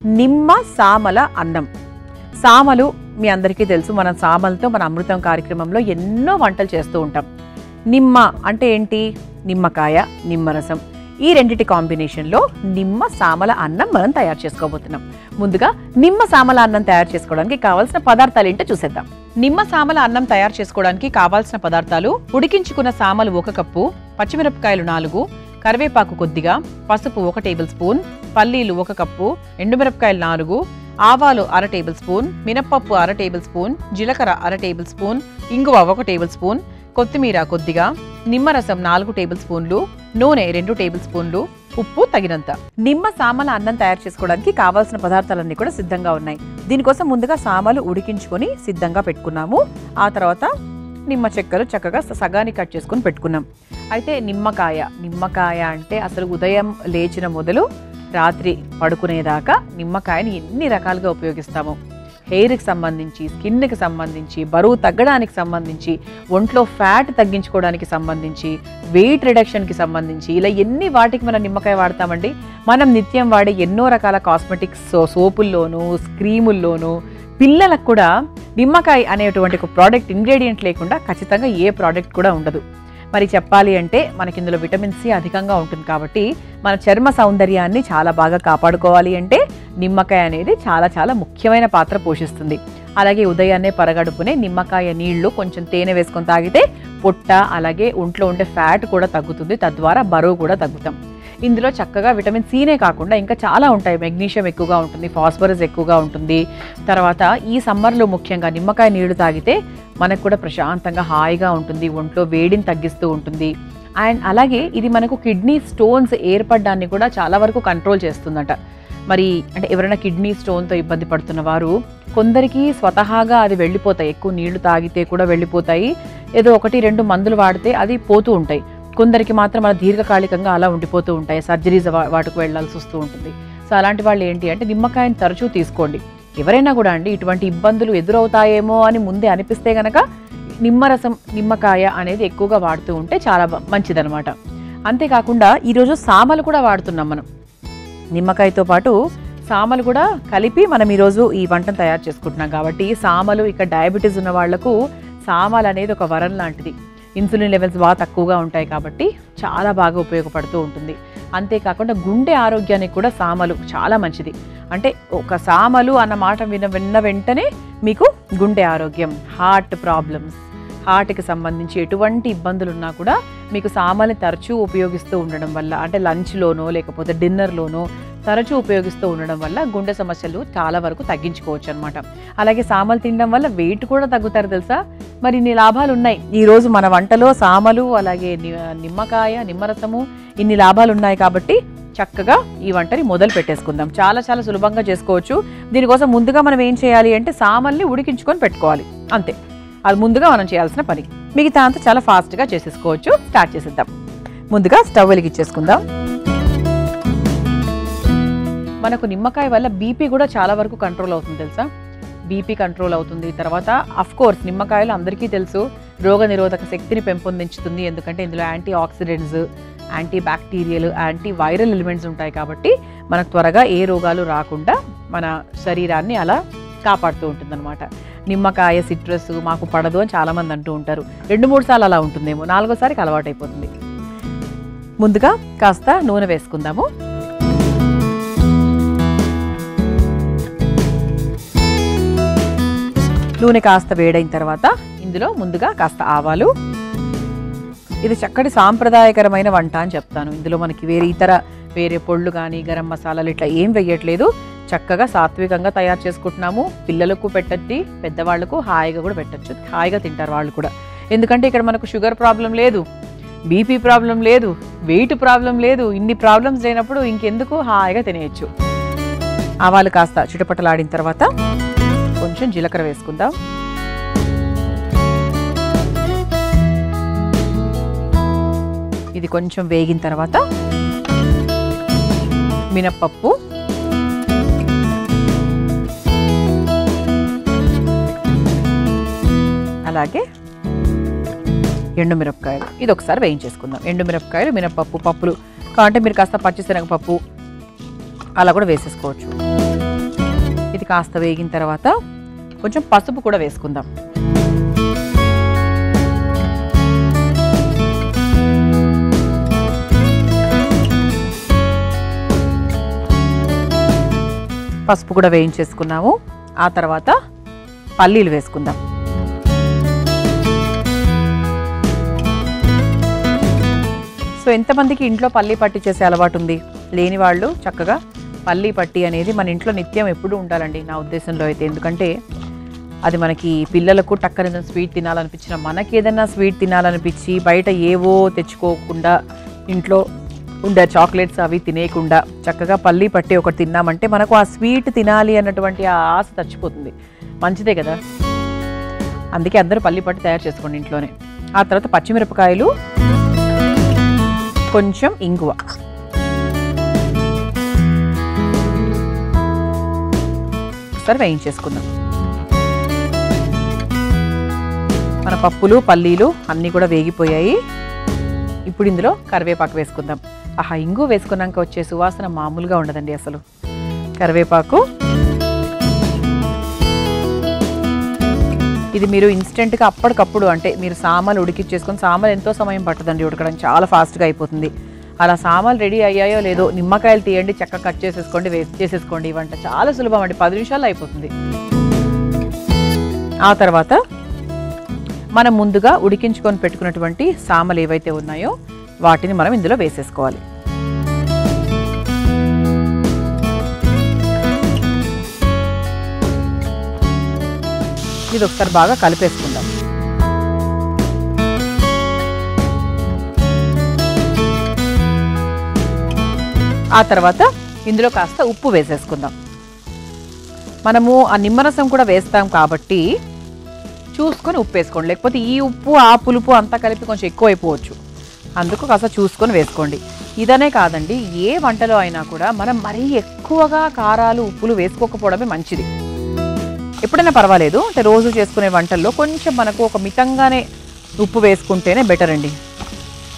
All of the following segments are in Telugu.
నిమ్మ సామల అన్నం. సామలు మీ అందరికీ తెలుసు, మనం సామలతో మన అమృతం కార్యక్రమంలో ఎన్నో వంటలు చేస్తూ ఉంటాం. నిమ్మ అంటే ఏంటి? నిమ్మకాయ, నిమ్మరసం, ఈ రెండిటి కాంబినేషన్లో నిమ్మ సామల అన్నం మనం తయారు చేసుకోబోతున్నాం. ముందుగా నిమ్మ సామల అన్నం తయారు చేసుకోవడానికి కావాల్సిన పదార్థాలు ఏంటో చూసేద్దాం. నిమ్మ సామల అన్నం తయారు చేసుకోవడానికి కావాల్సిన పదార్థాలు: ఉడికించుకున్న సామలు 1 కప్పు, పచ్చిమిరపకాయలు 4, కరివేపాకు కొద్దిగా, పసుపు 1 టేబుల్ స్పూన్, పల్లీలు 1 కప్పు, ఎండుమిరపకాయలు 4, ఆవాలు 1/2 టేబుల్ స్పూన్, మినప్పప్పు 1/2 టేబుల్ స్పూన్, జీలకర్ర 1/2 టేబుల్ స్పూన్, ఇంగువ 1 టేబుల్ స్పూన్, కొత్తిమీర కొద్దిగా, నిమ్మరసం 4 టేబుల్ స్పూన్లు, నూనె 2 టేబుల్ స్పూన్లు, ఉప్పు తగినంత. నిమ్మ సామల అన్నం తయారు చేసుకోవడానికి కావాల్సిన పదార్థాలన్నీ కూడా సిద్ధంగా ఉన్నాయి. దీనికోసం ముందుగా సామలు ఉడికించుకొని సిద్ధంగా పెట్టుకున్నాము. ఆ తర్వాత నిమ్మ చెక్కలు చక్కగా సగానికి కట్ చేసుకొని పెట్టుకున్నాం. అయితే నిమ్మకాయ అంటే అసలు ఉదయం లేచిన మొదలు రాత్రి పడుకునేదాకా నిమ్మకాయని ఎన్ని రకాలుగా ఉపయోగిస్తాము. హెయిర్కి సంబంధించి, స్కిన్కి సంబంధించి, బరువు తగ్గడానికి సంబంధించి, ఒంట్లో ఫ్యాట్ తగ్గించుకోవడానికి సంబంధించి, వెయిట్ రిడక్షన్కి సంబంధించి, ఇలా ఎన్ని వాటికి మనం నిమ్మకాయ వాడతామండి. మనం నిత్యం వాడే ఎన్నో రకాల కాస్మెటిక్స్ సోపుల్లోనూ, క్రీముల్లోనూ, పిల్లలకు కూడా నిమ్మకాయ అనేటువంటి ఒక ప్రోడక్ట్ ఇంగ్రీడియంట్ లేకుండా ఖచ్చితంగా ఏ ప్రోడక్ట్ కూడా ఉండదు. మరి చెప్పాలి అంటే మనకి ఇందులో విటమిన్ సి అధికంగా ఉంటుంది కాబట్టి మన చర్మ సౌందర్యాన్ని చాలా బాగా కాపాడుకోవాలి అంటే నిమ్మకాయ అనేది చాలా చాలా ముఖ్యమైన పాత్ర పోషిస్తుంది. అలాగే ఉదయాన్నే పరగడుపునే నిమ్మకాయ నీళ్లు కొంచెం తేనె వేసుకొని తాగితే పొట్ట అలాగే ఒంట్లో ఉండే ఫ్యాట్ కూడా తగ్గుతుంది, తద్వారా బరువు కూడా తగ్గుతాం. ఇందులో చక్కగా విటమిన్ సినే కాకుండా ఇంకా చాలా ఉంటాయి. మెగ్నీషియం ఎక్కువగా ఉంటుంది, ఫాస్ఫరస్ ఎక్కువగా ఉంటుంది. తర్వాత ఈ సమ్మర్లో ముఖ్యంగా నిమ్మకాయ నీళ్లు తాగితే మనకు కూడా ప్రశాంతంగా హాయిగా ఉంటుంది, ఒంట్లో వేడిని తగ్గిస్తూ ఉంటుంది. అండ్ అలాగే ఇది మనకు కిడ్నీ స్టోన్స్ ఏర్పడడాన్ని కూడా చాలా వరకు కంట్రోల్ చేస్తుందట. మరి అంటే ఎవరైనా కిడ్నీ స్టోన్తో ఇబ్బంది పడుతున్న వారు, కొందరికి స్వతహాగా అది వెళ్ళిపోతాయి, ఎక్కువ నీళ్లు తాగితే కూడా వెళ్ళిపోతాయి, ఏదో 1-2 మందులు వాడితే అది పోతూ ఉంటాయి. కొందరికి మాత్రం అలా దీర్ఘకాలికంగా అలా ఉండిపోతూ ఉంటాయి, సర్జరీస్ వాటికి వెళ్ళాల్సి వస్తూ ఉంటుంది. సో అలాంటి వాళ్ళు ఏంటి అంటే నిమ్మకాయని తరచూ తీసుకోండి. ఎవరైనా కూడా అండి ఇటువంటి ఇబ్బందులు ఎదురవుతాయేమో అని ముందే అనిపిస్తే గనక నిమ్మరసం, నిమ్మకాయ అనేది ఎక్కువగా వాడుతూ ఉంటే చాలా మంచిదనమాట. అంతేకాకుండా ఈరోజు సామలు కూడా వాడుతున్నాం మనం. నిమ్మకాయతో పాటు సామలు కూడా కలిపి మనం ఈరోజు ఈ వంటను తయారు చేసుకుంటున్నాం కాబట్టి సామలు, ఇక డయాబెటీస్ ఉన్న వాళ్లకు సామలు అనేది ఒక వరం లాంటిది. ఇన్సులిన్ లెవెల్స్ బాగా తక్కువగా ఉంటాయి కాబట్టి చాలా బాగా ఉపయోగపడుతూ ఉంటుంది. అంతేకాకుండా గుండె ఆరోగ్యానికి కూడా సామలు చాలా మంచిది. అంటే ఒక సామలు అన్న మాట విన్న వెంటనే మీకు గుండె ఆరోగ్యం, హార్ట్ ప్రాబ్లమ్స్, హార్ట్కి సంబంధించి ఎటువంటి ఇబ్బందులు ఉన్నా కూడా మీకు సామల్ని తరచూ ఉపయోగిస్తూ ఉండడం వల్ల, అంటే లంచ్లోనో లేకపోతే డిన్నర్లోనో తరచూ ఉపయోగిస్తూ ఉండడం వల్ల గుండె సమస్యలు చాలా వరకు తగ్గించుకోవచ్చు అనమాట. అలాగే సామలు తినడం వల్ల వెయిట్ కూడా తగ్గుతారు తెలుసా. మరి ఇన్ని లాభాలు ఉన్నాయి. ఈరోజు మన వంటలో సామలు అలాగే నిమ్మకాయ, నిమ్మరసము ఇన్ని లాభాలు ఉన్నాయి కాబట్టి చక్కగా ఈ వంటని మొదలు పెట్టేసుకుందాం. చాలా చాలా సులభంగా చేసుకోవచ్చు. దీనికోసం ముందుగా మనం ఏం చేయాలి అంటే సామల్ని ఉడికించుకొని పెట్టుకోవాలి, అంతే. అది ముందుగా మనం చేయాల్సిన పని. మిగతా అంతా చాలా ఫాస్ట్గా చేసేసుకోవచ్చు. స్టార్ట్ చేసేద్దాం. ముందుగా స్టవ్ వెలిగించేసుకుందాం. మనకు నిమ్మకాయ వల్ల బీపీ కూడా చాలా వరకు కంట్రోల్ అవుతుంది తెలుసా. బీపీ కంట్రోల్ అవుతుంది. తర్వాత అఫ్కోర్స్ నిమ్మకాయలు అందరికీ తెలుసు రోగ నిరోధక శక్తిని పెంపొందించుతుంది. ఎందుకంటే ఇందులో antioxidants, antibacterial, antiviral elements ఉంటాయి కాబట్టి మనకు త్వరగా ఏ రోగాలు రాకుండా మన శరీరాన్ని అలా కాపాడుతూ ఉంటుందన్నమాట. నిమ్మకాయ సిట్రస్ మాకు పడదు అని చాలామంది అంటూ ఉంటారు. 2-3 సార్లు అలా ఉంటుందేమో, 4వ సారికి అలవాటు అయిపోతుంది. ముందుగా కాస్త నూనె వేసుకుందాము. నూనె కాస్త వేడైన తర్వాత ఇందులో ముందుగా కాస్త ఆవాలు. ఇది చక్కటి సాంప్రదాయకరమైన వంట అని చెప్తాను. ఇందులో మనకి వేరే పొళ్ళు కానీ గరం మసాలాలు ఇట్లా ఏం వేయట్లేదు. చక్కగా సాత్వికంగా తయారు చేసుకుంటున్నాము. పిల్లలకు పెట్టచ్చు, పెద్దవాళ్లకు హాయిగా కూడా పెట్టచ్చు. హాయిగా తింటారు వాళ్ళు కూడా. ఎందుకంటే ఇక్కడ మనకు షుగర్ ప్రాబ్లం లేదు, బీపీ ప్రాబ్లం లేదు, వెయిట్ ప్రాబ్లం లేదు. ఇన్ని ప్రాబ్లమ్స్ లేనప్పుడు ఇంకెందుకు హాయిగా తినేయచ్చు. ఆవాలు కాస్త చిటపటలాడిన తర్వాత కొంచెం జీలకర్ర వేసుకుందాం. ఇది కొంచెం వేగిన తర్వాత మినప్పప్పు, అలాగే ఎండుమిరపకాయలు. ఇది ఒకసారి వేయించేసుకుందాం. ఎండుమిరపకాయలు, మినప్పప్పు, పప్పులు కావాలంటే మీరు కాస్త పచ్చిశనగపప్పు అలా కూడా వేసేసుకోవచ్చు. ఇది కాస్త వేగిన తర్వాత కొంచెం పసుపు కూడా వేసుకుందాం. పసుపు కూడా వేయించేసుకున్నాము. ఆ తర్వాత పల్లీలు వేసుకుందాం. సో ఎంతమందికి ఇంట్లో పల్లీ పట్టి చేసే అలవాటు ఉంది? లేని వాళ్ళు చక్కగా పల్లీ పట్టి అనేది మన ఇంట్లో నిత్యం ఎప్పుడూ ఉండాలండి నా ఉద్దేశంలో అయితే. ఎందుకంటే అది మనకి పిల్లలకు టక్కన స్వీట్ తినాలనిపించిన, మనకి ఏదైనా స్వీట్ తినాలనిపించి బయట ఏవో తెచ్చుకోకుండా ఇంట్లో ఉండే చాక్లెట్స్ అవి తినేయకుండా చక్కగా పల్లీ పట్టి ఒకటి తిన్నామంటే మనకు ఆ స్వీట్ తినాలి అన్నటువంటి ఆ ఆశ చచ్చిపోతుంది. మంచిదే కదా, అందుకే అందరూ పల్లీ పట్టి తయారు చేసుకోండి ఇంట్లోనే. ఆ తర్వాత పచ్చిమిరపకాయలు, కొంచెం ఇంగువ, ఒకసారి వేయించేసుకుందాం. మన పప్పులు పల్లీలు అన్నీ కూడా వేగిపోయాయి. ఇప్పుడు ఇందులో కరివేపాకు వేసుకుందాం. ఆహా, ఇంగు వేసుకున్నాక వచ్చే సువాసన మామూలుగా ఉండదండి అసలు. కరివేపాకు ఇది మీరు ఇన్స్టెంట్గా అప్పటికప్పుడు, అంటే మీరు సామాన్లు ఉడికిచ్చేసుకొని, సామాన్లు ఎంతో సమయం పట్టదండి ఉడకడం, చాలా ఫాస్ట్గా అయిపోతుంది. అలా సామాన్లు రెడీ అయ్యాయో లేదో నిమ్మకాయలు తీయండి, చక్కగా కట్ చేసేసుకోండి, వేస్ట్ చేసేసుకోండి. ఈ వంట చాలా సులభం అండి, 10 నిమిషాల్లో అయిపోతుంది. ఆ తర్వాత మనం ముందుగా ఉడికించుకొని పెట్టుకున్నటువంటి సామలు ఏవైతే ఉన్నాయో వాటిని మనం ఇందులో వేసేసుకోవాలి. ఇది ఒకసారి బాగా కలిపేసుకుందాం. ఆ తర్వాత ఇందులో కాస్త ఉప్పు వేసేసుకుందాం. మనము ఆ నిమ్మరసం కూడా వేస్తాం కాబట్టి చూసుకొని ఉప్పు వేసుకోండి, లేకపోతే ఈ ఉప్పు ఆ పులుపు అంతా కలిపి కొంచెం ఎక్కువ అయిపోవచ్చు. అందుకు కాస్త చూసుకొని వేసుకోండి. ఇదనే కాదండి, ఏ వంటలో అయినా కూడా మనం మరీ ఎక్కువగా కారాలు ఉప్పులు వేసుకోకపోవడమే మంచిది. ఎప్పుడైనా పర్వాలేదు, అంటే రోజు చేసుకునే వంటల్లో కొంచెం మనకు ఒక మితంగానే ఉప్పు వేసుకుంటేనే బెటర్ అండి.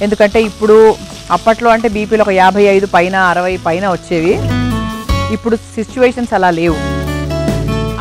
ఎందుకంటే ఇప్పుడు అప్పట్లో అంటే బీపీలు ఒక 55 పైన 60 పైన వచ్చేవి. ఇప్పుడు సిచ్యువేషన్స్ అలా లేవు.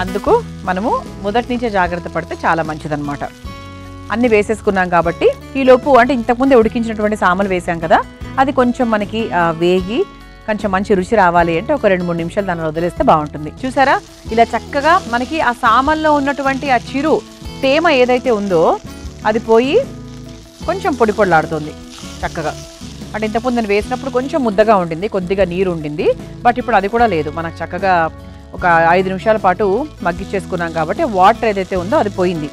అందుకు మనము మొదటి నుంచే జాగ్రత్త పడితే చాలా మంచిదన్నమాట. అన్నీ వేసేసుకున్నాం కాబట్టి ఈలోపు, అంటే ఇంతకుముందే ఉడికించినటువంటి సామలు వేసాం కదా, అది కొంచెం మనకి వేగి కొంచెం మంచి రుచి రావాలి అంటే ఒక 2-3 నిమిషాలు దాన్ని వదిలేస్తే బాగుంటుంది. చూసారా, ఇలా చక్కగా మనకి ఆ సామల్లో ఉన్నటువంటి ఆ చిరు తేమ ఏదైతే ఉందో అది పోయి కొంచెం పొడి పొడిలాడుతుంది చక్కగా. అంటే ఇంతకుముందు నేను వేసినప్పుడు కొంచెం ముద్దగా ఉండింది, కొద్దిగా నీరు ఉండింది. బట్ ఇప్పుడు అది కూడా లేదు, మనకు చక్కగా ఒక 5 నిమిషాల పాటు మగ్గిచ్చేసుకున్నాం కాబట్టి వాటర్ ఏదైతే ఉందో అది పోయింది.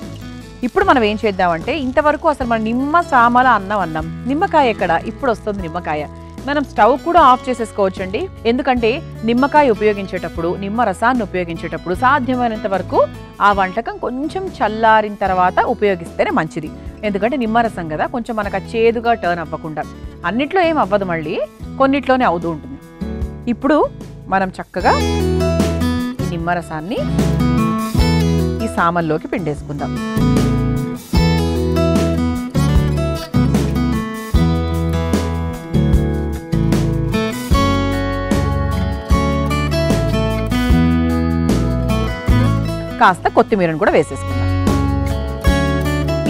ఇప్పుడు మనం ఏం చేద్దామంటే, ఇంతవరకు అసలు మనం నిమ్మ సామల అన్నం, నిమ్మకాయ ఎక్కడ? ఇప్పుడు వస్తుంది నిమ్మకాయ. మనం స్టవ్ కూడా ఆఫ్ చేసేసుకోవచ్చండి. ఎందుకంటే నిమ్మకాయ ఉపయోగించేటప్పుడు, నిమ్మ రసాన్ని ఉపయోగించేటప్పుడు సాధ్యమైనంత వరకు ఆ వంటకం కొంచెం చల్లారిన తర్వాత ఉపయోగిస్తేనే మంచిది. ఎందుకంటే నిమ్మరసం కదా, కొంచెం మనకు ఆ చేదుగా టర్న్ అవ్వకుండా. అన్నిట్లో ఏం అవ్వదు, మళ్ళీ కొన్నిట్లోనే అవుతూ ఉంటుంది. ఇప్పుడు మనం చక్కగా ఈ నిమ్మరసాన్ని ఈ సామల్లోకి పిండేసుకుందాం. కాస్త కొత్తిమీరను కూడా వేసేసుకుందాం.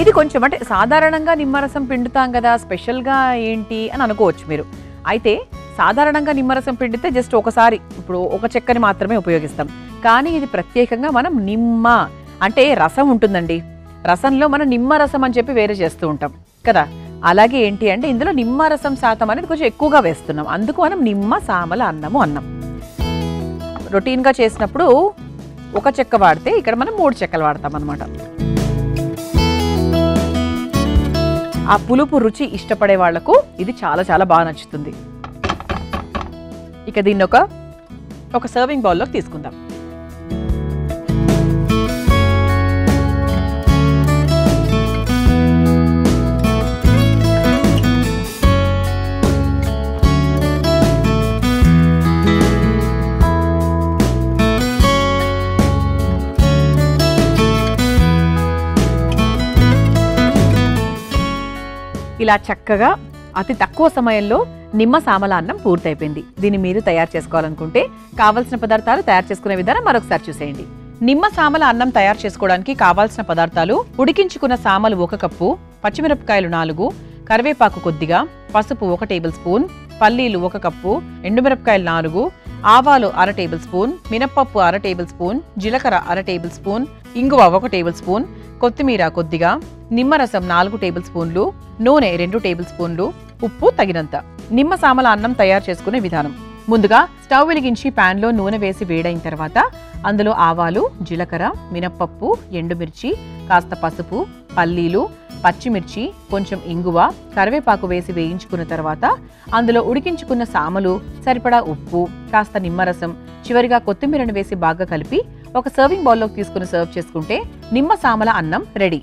ఇది కొంచెం, అంటే సాధారణంగా నిమ్మరసం పిండుతాం కదా, స్పెషల్గా ఏంటి అని అనుకోవచ్చు మీరు. అయితే సాధారణంగా నిమ్మరసం పిండితే జస్ట్ ఒకసారి, ఇప్పుడు ఒక చెక్కని మాత్రమే ఉపయోగిస్తాం. కానీ ఇది ప్రత్యేకంగా మనం నిమ్మ అంటే రసం ఉంటుందండి, రసంలో మనం నిమ్మరసం అని చెప్పి వేరే చేస్తూ ఉంటాం కదా. అలాగే ఏంటి అంటే ఇందులో నిమ్మరసం శాతం అనేది కొంచెం ఎక్కువగా వేస్తున్నాం. అందుకు మనం నిమ్మ సామల అన్నం. రొటీన్గా చేసినప్పుడు ఒక చెక్క వాడితే ఇక్కడ మనం 3 చెక్కలు వాడతాం అన్నమాట. ఆ పులుపు రుచి ఇష్టపడే వాళ్లకు ఇది చాలా చాలా బాగా నచ్చుతుంది. ఇక దీన్ని ఒక సర్వింగ్ బౌల్లోకి తీసుకుందాం. ఇలా చక్కగా అతి తక్కువ సమయంలో నిమ్మ సామల అన్నం పూర్తయిపోయింది. దీన్ని మీరు తయారు చేసుకోవాలనుకుంటే కావాల్సిన పదార్థాలు తయారు చేసుకునే విధానం మరొకసారి చూసేయండి. నిమ్మ సామల అన్నం తయారు చేసుకోవడానికి కావాల్సిన పదార్థాలు: ఉడికించుకున్న సామలు 1 కప్పు, పచ్చిమిరపకాయలు 4, కరివేపాకు కొద్దిగా, పసుపు 1 టేబుల్ స్పూన్, పల్లీలు 1 కప్పు, ఎండుమిరపకాయలు 4, ఆవాలు 1/2 టేబుల్ స్పూన్, మినప్పప్పు 1/2 టేబుల్ స్పూన్, జీలకర్ర 1/2 టేబుల్ స్పూన్, ఇంగువ 1 టేబుల్ స్పూన్, కొత్తిమీర కొద్దిగా, నిమ్మరసం 4 టేబుల్ స్పూన్లు, నూనె 2 టేబుల్ స్పూన్లు, ఉప్పు తగినంత. నిమ్మ సామల అన్నం తయారు చేసుకునే విధానం: ముందుగా స్టవ్ వెలిగించి ప్యాన్లో నూనె వేసి వేడైన తర్వాత అందులో ఆవాలు, జీలకర్ర, మినప్పప్పు, ఎండుమిర్చి, కాస్త పసుపు, పల్లీలు, పచ్చిమిర్చి, కొంచెం ఇంగువ, కరివేపాకు వేసి వేయించుకున్న తర్వాత అందులో ఉడికించుకున్న సామలు, సరిపడా ఉప్పు, కాస్త నిమ్మరసం, చివరిగా కొత్తిమీరను వేసి బాగా కలిపి ఒక సర్వింగ్ బౌల్లోకి తీసుకుని సర్వ్ చేసుకుంటే నిమ్మ సామల అన్నం రెడీ.